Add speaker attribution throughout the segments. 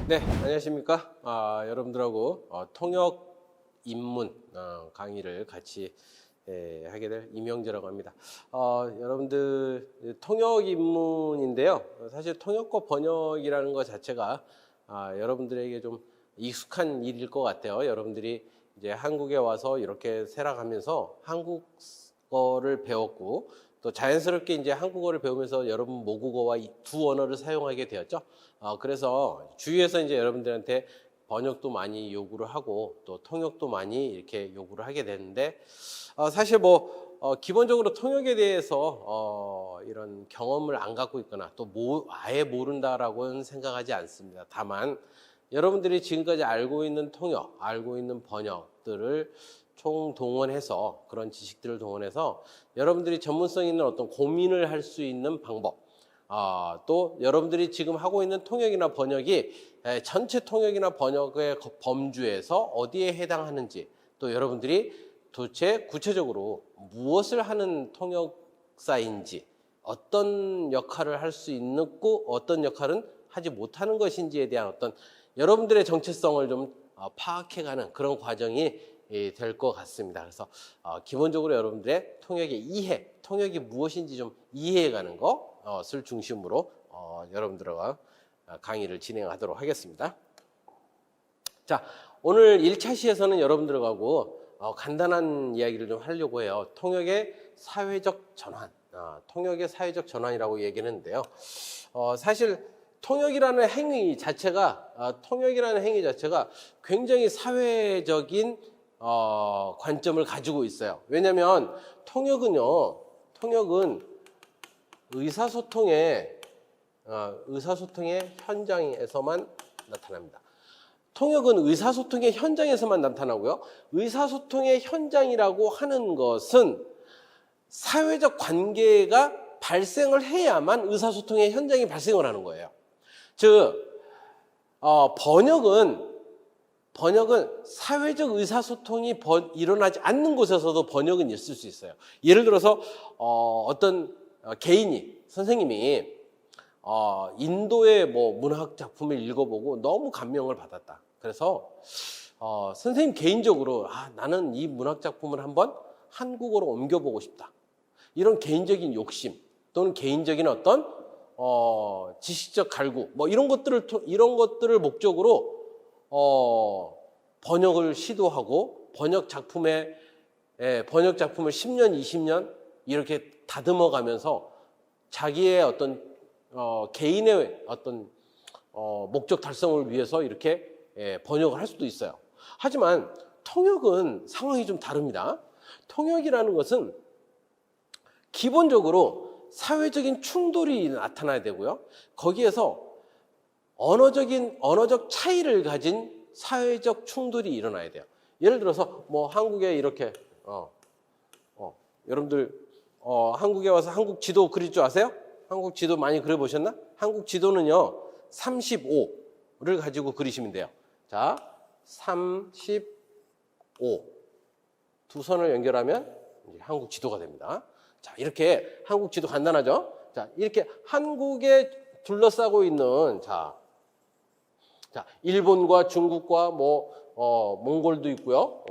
Speaker 1: 네, 안녕하십니까. 여러분들하고 통역 입문 강의를 같이 하게 될 이명재라고 합니다. 여러분들 통역 입문인데요. 사실 통역과 번역이라는 것 자체가 여러분들에게 좀 익숙한 일일 것 같아요. 여러분들이 이제 한국에 와서 이렇게 살아가면서 한국어를 배웠고 또 자연스럽게 이제 한국어를 배우면서 여러분 모국어와 이 두 언어를 사용하게 되었죠. 그래서 주위에서 이제 여러분들한테 번역도 많이 요구를 하고 또 통역도 많이 이렇게 요구를 하게 되는데 사실 기본적으로 통역에 대해서 이런 경험을 안 갖고 있거나 또 아예 모른다라고는 생각하지 않습니다. 다만 여러분들이 지금까지 알고 있는 통역, 알고 있는 번역들을 총동원해서 그런 지식들을 동원해서 여러분들이 전문성 있는 어떤 고민을 할 수 있는 방법, 또 여러분들이 지금 하고 있는 통역이나 번역이 전체 통역이나 번역의 범주에서 어디에 해당하는지, 또 여러분들이 도대체 구체적으로 무엇을 하는 통역사인지, 어떤 역할을 할 수 있고 어떤 역할은 하지 못하는 것인지에 대한 어떤 여러분들의 정체성을 좀 파악해가는 그런 과정이 될 것 같습니다. 그래서 기본적으로 여러분들의 통역의 이해, 통역이 무엇인지 좀 이해해가는 것을 중심으로 여러분들과 강의를 진행하도록 하겠습니다. 자, 오늘 1차 시에서는 여러분들하고 간단한 이야기를 좀 하려고 해요. 통역의 사회적 전환, 통역의 사회적 전환이라고 얘기를 했는데요. 사실 통역이라는 행위 자체가 굉장히 사회적인 관점을 가지고 있어요. 왜냐하면 통역은 의사소통의 현장에서만 나타납니다. 통역은 의사소통의 현장에서만 나타나고요. 의사소통의 현장이라고 하는 것은 사회적 관계가 발생을 해야만 의사소통의 현장이 발생을 하는 거예요. 즉, 번역은 사회적 의사소통이 일어나지 않는 곳에서도 번역은 있을 수 있어요. 예를 들어서 어떤 선생님이 인도의 문학 작품을 읽어보고 너무 감명을 받았다. 그래서 선생님 개인적으로 나는 이 문학 작품을 한번 한국어로 옮겨보고 싶다. 이런 개인적인 욕심 또는 개인적인 어떤 지식적 갈구 이런 것들을 목적으로 번역을 시도하고 번역 작품을 10년, 20년 이렇게 다듬어 가면서 자기의 어떤 개인의 어떤 목적 달성을 위해서 이렇게 번역을 할 수도 있어요. 하지만 통역은 상황이 좀 다릅니다. 통역이라는 것은 기본적으로 사회적인 충돌이 나타나야 되고요. 거기에서 언어적 차이를 가진 사회적 충돌이 일어나야 돼요. 예를 들어서 한국에 이렇게 여러분들 한국에 와서 한국 지도 그릴 줄 아세요? 한국 지도 많이 그려보셨나? 한국 지도는요 35를 가지고 그리시면 돼요. 자, 35 두 선을 연결하면 이제 한국 지도가 됩니다. 자, 이렇게 한국 지도 간단하죠? 자, 이렇게 한국에 둘러싸고 있는 자, 일본과 중국과 몽골도 있고요.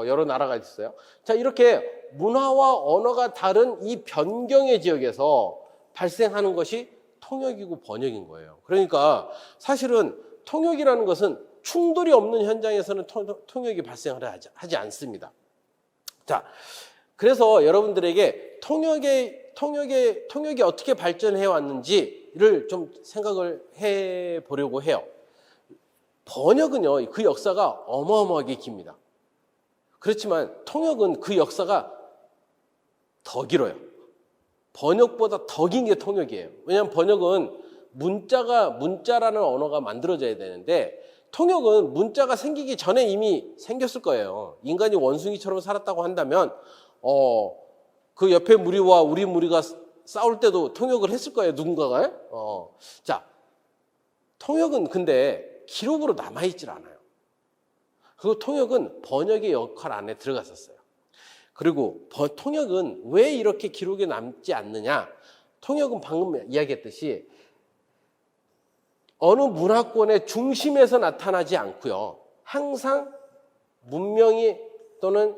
Speaker 1: 여러 나라가 있어요. 자, 이렇게 문화와 언어가 다른 이 변경의 지역에서 발생하는 것이 통역이고 번역인 거예요. 그러니까 사실은 통역이라는 것은 충돌이 없는 현장에서는 통역이 발생을 하지 않습니다. 자, 그래서 여러분들에게 통역이 어떻게 발전해 왔는지를 좀 생각을 해 보려고 해요. 번역은요, 그 역사가 어마어마하게 깁니다. 그렇지만 통역은 그 역사가 더 길어요. 번역보다 더 긴 게 통역이에요. 왜냐하면 번역은 문자라는 언어가 만들어져야 되는데 통역은 문자가 생기기 전에 이미 생겼을 거예요. 인간이 원숭이처럼 살았다고 한다면 그 옆에 무리와 우리 무리가 싸울 때도 통역을 했을 거예요. 누군가가. 자, 통역은 근데 기록으로 남아있질 않아요. 그리고 통역은 번역의 역할 안에 들어갔었어요. 그리고 통역은 왜 이렇게 기록에 남지 않느냐? 통역은 방금 이야기했듯이 어느 문화권의 중심에서 나타나지 않고요. 항상 문명이 또는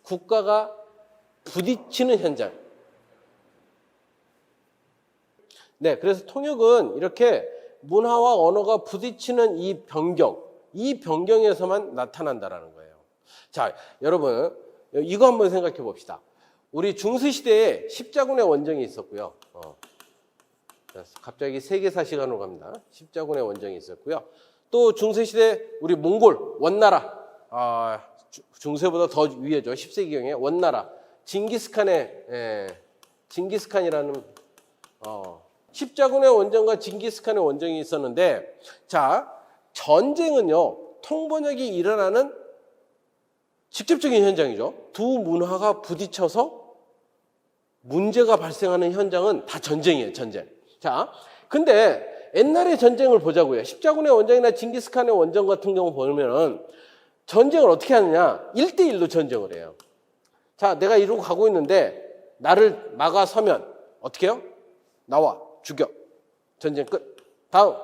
Speaker 1: 국가가 부딪히는 현장. 네, 그래서 통역은 이렇게 문화와 언어가 부딪히는 이 변경에서만 나타난다라는 거예요. 자, 여러분, 이거 한번 생각해 봅시다. 우리 중세시대에 십자군의 원정이 있었고요. 갑자기 세계사 시간으로 갑니다. 십자군의 원정이 있었고요. 또 중세시대 우리 몽골 원나라, 중세보다 더 위에죠. 10세기경에 원나라 징기스칸이라는 십자군의 원정과 징기스칸의 원정이 있었는데, 자, 전쟁은요 통번역이 일어나는 직접적인 현장이죠. 두 문화가 부딪혀서 문제가 발생하는 현장은 다 전쟁이에요. 전쟁. 자, 근데 옛날의 전쟁을 보자고요. 십자군의 원정이나 징기스칸의 원정 같은 경우 보면은 전쟁을 어떻게 하느냐, 1대1로 전쟁을 해요. 자, 내가 이러고 가고 있는데 나를 막아서면 어떻게 해요? 나와, 죽여. 전쟁 끝. 다음,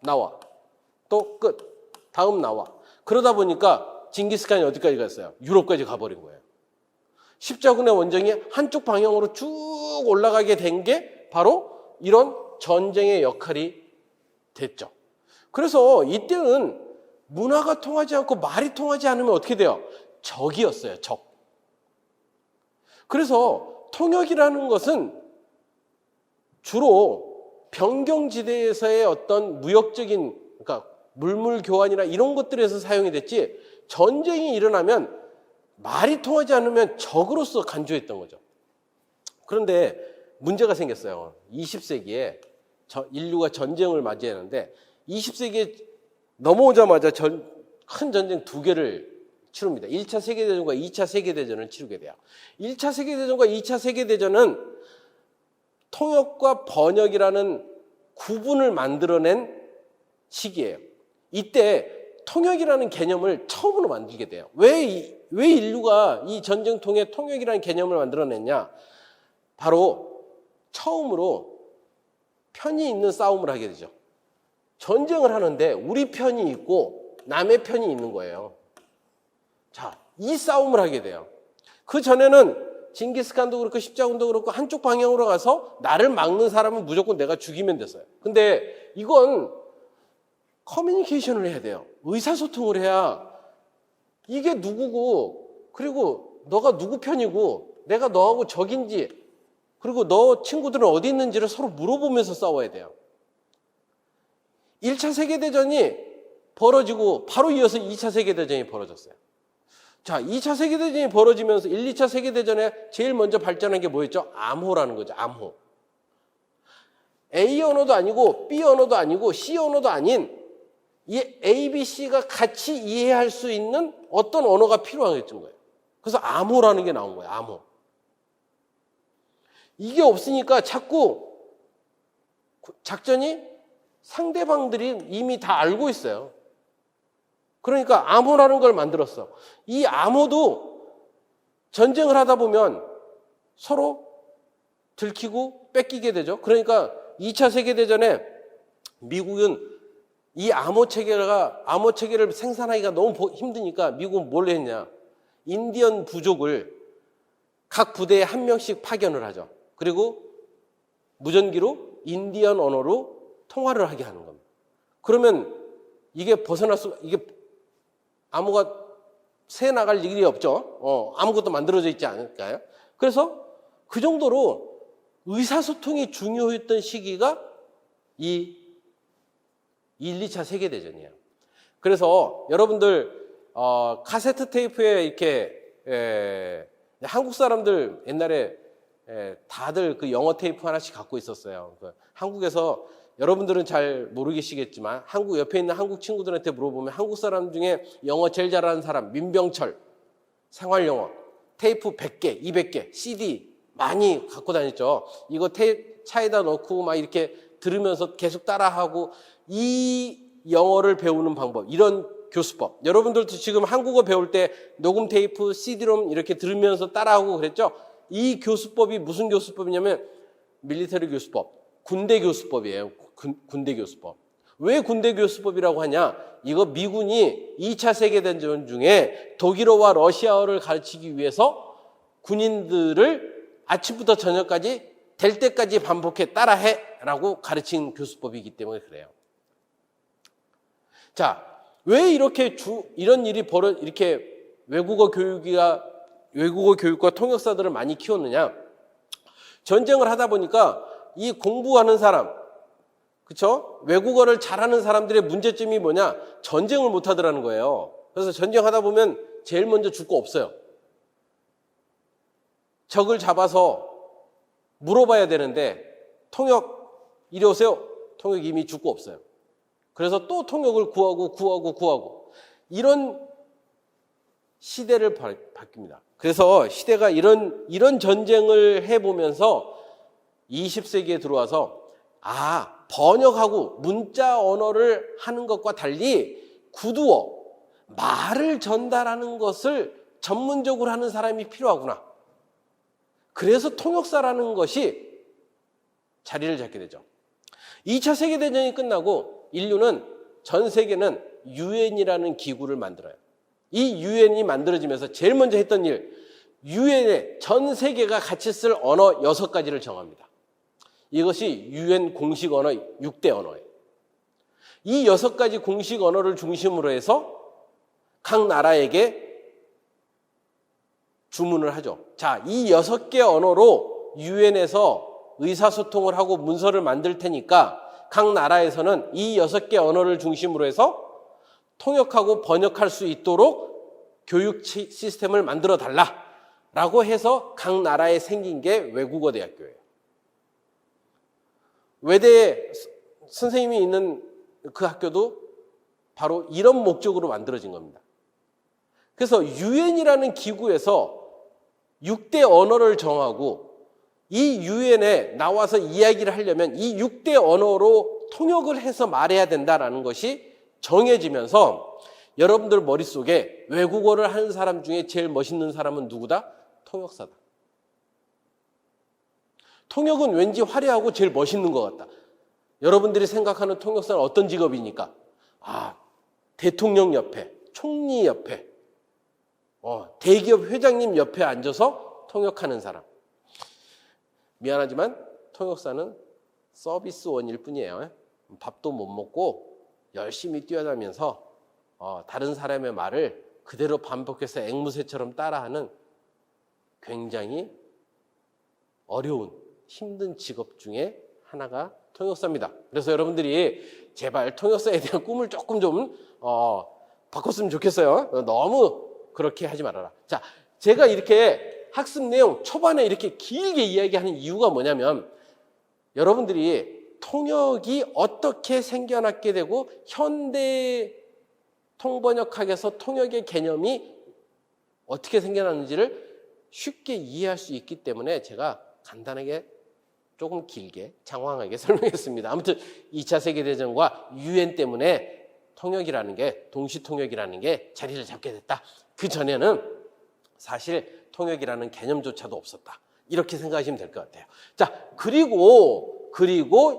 Speaker 1: 나와. 또 끝. 다음, 나와. 그러다 보니까 징기스칸이 어디까지 갔어요? 유럽까지 가버린 거예요. 십자군의 원정이 한쪽 방향으로 쭉 올라가게 된 게 바로 이런 전쟁의 역할이 됐죠. 그래서 이때는 문화가 통하지 않고 말이 통하지 않으면 어떻게 돼요? 적이었어요. 적. 그래서 통역이라는 것은 주로 변경지대에서의 어떤 무역적인, 그러니까 물물 교환이나 이런 것들에서 사용이 됐지, 전쟁이 일어나면 말이 통하지 않으면 적으로서 간주했던 거죠. 그런데 문제가 생겼어요. 20세기에 인류가 전쟁을 맞이하는데 20세기에 넘어오자마자 큰 전쟁 두 개를 치릅니다. 1차 세계대전과 2차 세계대전을 치르게 돼요. 1차 세계대전과 2차 세계대전은 통역과 번역이라는 구분을 만들어낸 시기예요. 이때 통역이라는 개념을 처음으로 만들게 돼요. 왜 인류가 이 전쟁 통해 통역이라는 개념을 만들어냈냐? 바로 처음으로 편이 있는 싸움을 하게 되죠. 전쟁을 하는데 우리 편이 있고 남의 편이 있는 거예요. 자, 이 싸움을 하게 돼요. 그 전에는 징기스칸도 그렇고 십자군도 그렇고 한쪽 방향으로 가서 나를 막는 사람은 무조건 내가 죽이면 됐어요. 근데 이건 커뮤니케이션을 해야 돼요. 의사소통을 해야 이게 누구고, 그리고 너가 누구 편이고, 내가 너하고 적인지, 그리고 너 친구들은 어디 있는지를 서로 물어보면서 싸워야 돼요. 1차 세계대전이 벌어지고 바로 이어서 2차 세계대전이 벌어졌어요. 자, 2차 세계대전이 벌어지면서 1, 2차 세계대전에 제일 먼저 발전한 게 뭐였죠? 암호라는 거죠. 암호. A 언어도 아니고 B 언어도 아니고 C 언어도 아닌 이 A, B, C가 같이 이해할 수 있는 어떤 언어가 필요하겠던 거예요. 그래서 암호라는 게 나온 거예요. 암호. 이게 없으니까 자꾸 작전이 상대방들이 이미 다 알고 있어요. 그러니까 암호라는 걸 만들었어. 이 암호도 전쟁을 하다 보면 서로 들키고 뺏기게 되죠. 그러니까 2차 세계대전에 미국은 이 암호 체계를 생산하기가 너무 힘드니까 미국은 뭘 했냐? 인디언 부족을 각 부대에 한 명씩 파견을 하죠. 그리고 무전기로 인디언 언어로 통화를 하게 하는 겁니다. 그러면 이게 이게 암호가 새 나갈 일이 없죠. 아무것도 만들어져 있지 않을까요? 그래서 그 정도로 의사소통이 중요했던 시기가 이 1, 2차 세계대전이에요. 그래서 여러분들 카세트 테이프에 이렇게 한국 사람들 옛날에 다들 그 영어 테이프 하나씩 갖고 있었어요. 한국에서 여러분들은 잘 모르시겠지만 한국 옆에 있는 한국 친구들한테 물어보면 한국 사람 중에 영어 제일 잘하는 사람 민병철, 생활영어, 테이프 100개, 200개, CD 많이 갖고 다녔죠. 이거 차에다 넣고 막 이렇게 들으면서 계속 따라하고 이 영어를 배우는 방법, 이런 교수법. 여러분들도 지금 한국어 배울 때 녹음 테이프, CD롬 이렇게 들으면서 따라하고 그랬죠. 이 교수법이 무슨 교수법이냐면 밀리터리 교수법, 군대 교수법이에요. 군대 교수법. 왜 군대 교수법이라고 하냐? 이거 미군이 2차 세계대전 중에 독일어와 러시아어를 가르치기 위해서 군인들을 아침부터 저녁까지 될 때까지 반복해 따라해 라고 가르친 교수법이기 때문에 그래요. 자, 왜 이렇게 이런 일이 이렇게 외국어 교육과 통역사들을 많이 키웠느냐? 전쟁을 하다 보니까 이 공부하는 사람, 그쵸? 외국어를 잘하는 사람들의 문제점이 뭐냐? 전쟁을 못 하더라는 거예요. 그래서 전쟁하다 보면 제일 먼저 죽고 없어요. 적을 잡아서 물어봐야 되는데 통역 이리 오세요. 통역 이미 죽고 없어요. 그래서 또 통역을 구하고 이런 시대를 바뀝니다. 그래서 시대가 이런 전쟁을 해보면서 20세기에 들어와서 번역하고 문자 언어를 하는 것과 달리 구두어, 말을 전달하는 것을 전문적으로 하는 사람이 필요하구나. 그래서 통역사라는 것이 자리를 잡게 되죠. 2차 세계대전이 끝나고 전 세계는 유엔이라는 기구를 만들어요. 이 유엔이 만들어지면서 제일 먼저 했던 일, 유엔에 전 세계가 같이 쓸 언어 6가지를 정합니다. 이것이 유엔 공식 언어 6대 언어예요. 이 6가지 공식 언어를 중심으로 해서 각 나라에게 주문을 하죠. 자, 이 6개 언어로 유엔에서 의사소통을 하고 문서를 만들 테니까 각 나라에서는 이 6개 언어를 중심으로 해서 통역하고 번역할 수 있도록 교육 시스템을 만들어 달라라고 해서 각 나라에 생긴 게 외국어 대학교예요. 외대에 선생님이 있는 그 학교도 바로 이런 목적으로 만들어진 겁니다. 그래서 유엔이라는 기구에서 6대 언어를 정하고 이 유엔에 나와서 이야기를 하려면 이 6대 언어로 통역을 해서 말해야 된다는 것이 정해지면서 여러분들 머릿속에 외국어를 하는 사람 중에 제일 멋있는 사람은 누구다? 통역사다. 통역은 왠지 화려하고 제일 멋있는 것 같다. 여러분들이 생각하는 통역사는 어떤 직업이니까? 대통령 옆에, 총리 옆에, 대기업 회장님 옆에 앉아서 통역하는 사람. 미안하지만 통역사는 서비스원일 뿐이에요. 밥도 못 먹고 열심히 뛰어다니면서 다른 사람의 말을 그대로 반복해서 앵무새처럼 따라하는 굉장히 어려운 힘든 직업 중에 하나가 통역사입니다. 그래서 여러분들이 제발 통역사에 대한 꿈을 조금 좀 바꿨으면 좋겠어요. 너무 그렇게 하지 말아라. 자, 제가 이렇게 학습 내용 초반에 이렇게 길게 이야기하는 이유가 뭐냐면 여러분들이 통역이 어떻게 생겨났게 되고 현대 통번역학에서 통역의 개념이 어떻게 생겨났는지를 쉽게 이해할 수 있기 때문에 제가 간단하게 조금 길게 장황하게 설명했습니다. 아무튼 2차 세계대전과 유엔 때문에 통역이라는 게 동시통역이라는 게 자리를 잡게 됐다. 그 전에는 사실 통역이라는 개념조차도 없었다. 이렇게 생각하시면 될 것 같아요. 자, 그리고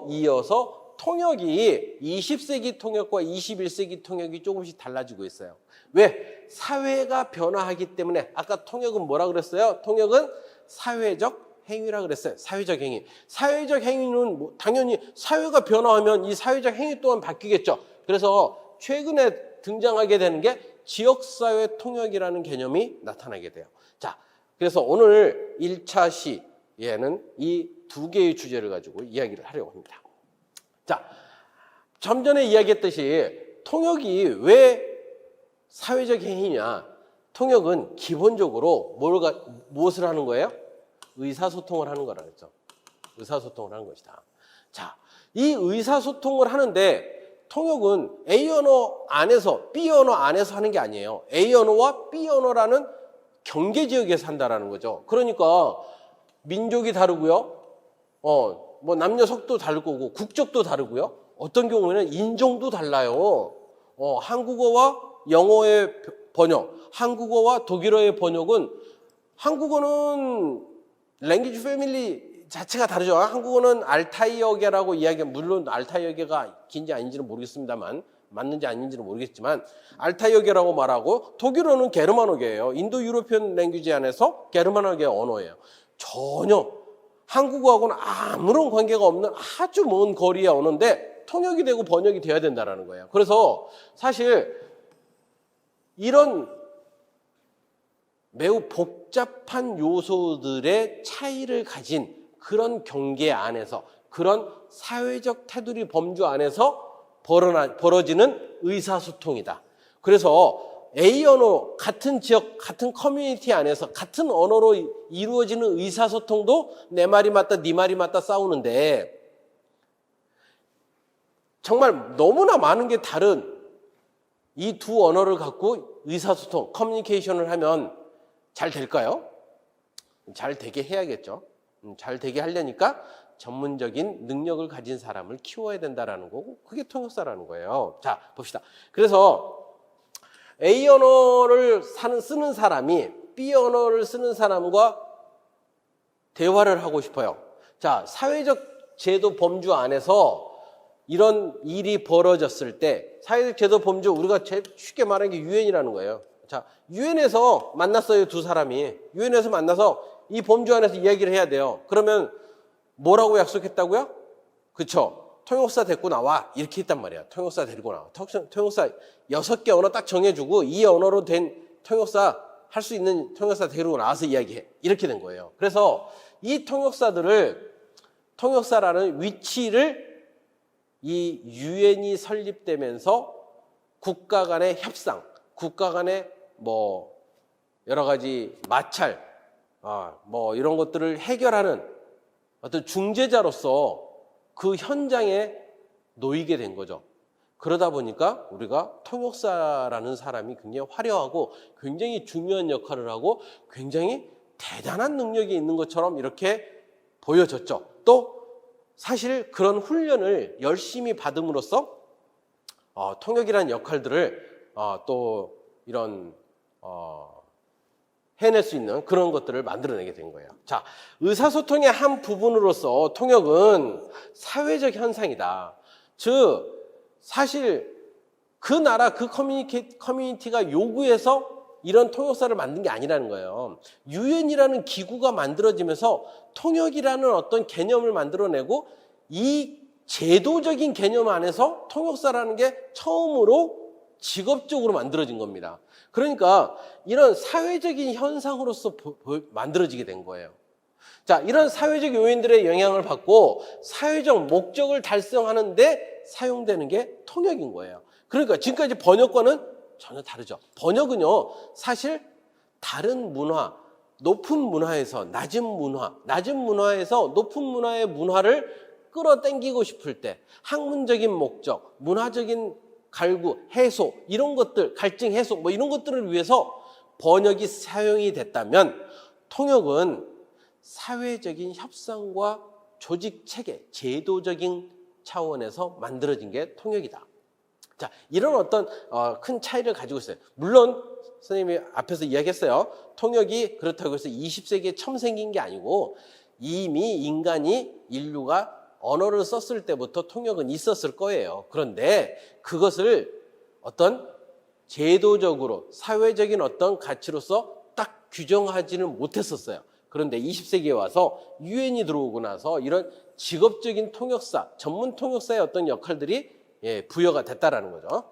Speaker 1: 이어서 통역이 20세기 통역과 21세기 통역이 조금씩 달라지고 있어요. 왜? 사회가 변화하기 때문에. 아까 통역은 뭐라 그랬어요? 통역은 사회적 행위라 그랬어요. 사회적 행위. 사회적 행위는 당연히 사회가 변화하면 이 사회적 행위 또한 바뀌겠죠. 그래서 최근에 등장하게 되는 게 지역사회 통역이라는 개념이 나타나게 돼요. 자, 그래서 오늘 1차 시에는 이 2개의 주제를 가지고 이야기를 하려고 합니다. 자, 좀 전에 이야기했듯이 통역이 왜 사회적 행위냐? 통역은 기본적으로 무엇을 하는 거예요? 의사소통을 하는 거라 그랬죠. 의사소통을 하는 것이다. 자, 이 의사소통을 하는데 통역은 A 언어 안에서 B 언어 안에서 하는 게 아니에요. A 언어와 B 언어라는 경계 지역에서 한다라는 거죠. 그러니까 민족이 다르고요. 뭐 남녀 석도 다를 거고 국적도 다르고요. 어떤 경우에는 인종도 달라요. 한국어와 영어의 번역, 한국어와 독일어의 번역은 한국어는 랭귀지 패밀리 자체가 다르죠. 한국어는 알타이어계라고 물론 알타이어계가 긴지 아닌지는 모르겠습니다만, 맞는지 아닌지는 모르겠지만, 알타이어계라고 말하고, 독일어는 게르만어계예요. 인도 유로피언 랭귀지 안에서 게르만어계 언어예요. 전혀 한국어하고는 아무런 관계가 없는 아주 먼 거리의 언어인데 통역이 되고 번역이 돼야 된다는 거예요. 그래서 사실 이런 매우 복잡한 요소들의 차이를 가진 그런 경계 안에서, 그런 사회적 테두리 범주 안에서 벌어지는 의사소통이다. 그래서 A 언어, 같은 지역, 같은 커뮤니티 안에서 같은 언어로 이루어지는 의사소통도 내 말이 맞다, 네 말이 맞다 싸우는데, 정말 너무나 많은 게 다른 이 두 언어를 갖고 의사소통, 커뮤니케이션을 하면 잘 될까요? 잘 되게 해야겠죠. 잘 되게 하려니까 전문적인 능력을 가진 사람을 키워야 된다라는 거고, 그게 통역사라는 거예요. 자, 봅시다. 그래서 A 언어를 쓰는 사람이 B 언어를 쓰는 사람과 대화를 하고 싶어요. 자, 사회적 제도 범주 안에서 이런 일이 벌어졌을 때, 사회적 제도 범주, 우리가 쉽게 말하는 게 유엔이라는 거예요. 자, 유엔에서 만났어요, 두 사람이. 유엔에서 만나서 이 범주 안에서 이야기를 해야 돼요. 그러면 뭐라고 약속했다고요? 그쵸? 통역사 데리고 나와. 이렇게 했단 말이야. 통역사 데리고 나와. 통역사 6개 언어 딱 정해주고 이 언어로 된 통역사, 할 수 있는 통역사 데리고 나와서 이야기해. 이렇게 된 거예요. 그래서 이 통역사라는 위치를 이 유엔이 설립되면서 국가 간의 협상, 국가 간의 여러 가지 마찰, 이런 것들을 해결하는 어떤 중재자로서 그 현장에 놓이게 된 거죠. 그러다 보니까 우리가 통역사라는 사람이 굉장히 화려하고 굉장히 중요한 역할을 하고 굉장히 대단한 능력이 있는 것처럼 이렇게 보여졌죠. 또 사실 그런 훈련을 열심히 받음으로써 통역이라는 역할들을 또 이런 해낼 수 있는 그런 것들을 만들어내게 된 거예요. 자, 의사소통의 한 부분으로서 통역은 사회적 현상이다. 즉, 사실 그 나라, 그 커뮤니티가 요구해서 이런 통역사를 만든 게 아니라는 거예요. 유엔이라는 기구가 만들어지면서 통역이라는 어떤 개념을 만들어내고 이 제도적인 개념 안에서 통역사라는 게 처음으로 직업적으로 만들어진 겁니다. 그러니까 이런 사회적인 현상으로서 만들어지게 된 거예요. 자, 이런 사회적 요인들의 영향을 받고 사회적 목적을 달성하는데 사용되는 게 통역인 거예요. 그러니까 지금까지 번역과는 전혀 다르죠. 번역은요, 사실 다른 문화, 높은 문화에서 낮은 문화에서 높은 문화의 문화를 끌어당기고 싶을 때 학문적인 목적, 문화적인 갈구, 해소, 이런 것들, 갈증 해소, 이런 것들을 위해서 번역이 사용이 됐다면 통역은 사회적인 협상과 조직 체계, 제도적인 차원에서 만들어진 게 통역이다. 자, 이런 어떤 큰 차이를 가지고 있어요. 물론 선생님이 앞에서 이야기했어요. 통역이 그렇다고 해서 20세기에 처음 생긴 게 아니고 이미 인류가 언어를 썼을 때부터 통역은 있었을 거예요. 그런데 그것을 어떤 제도적으로 사회적인 어떤 가치로서 딱 규정하지는 못했었어요. 그런데 20세기에 와서 유엔이 들어오고 나서 이런 직업적인 통역사, 전문 통역사의 어떤 역할들이 부여가 됐다라는 거죠.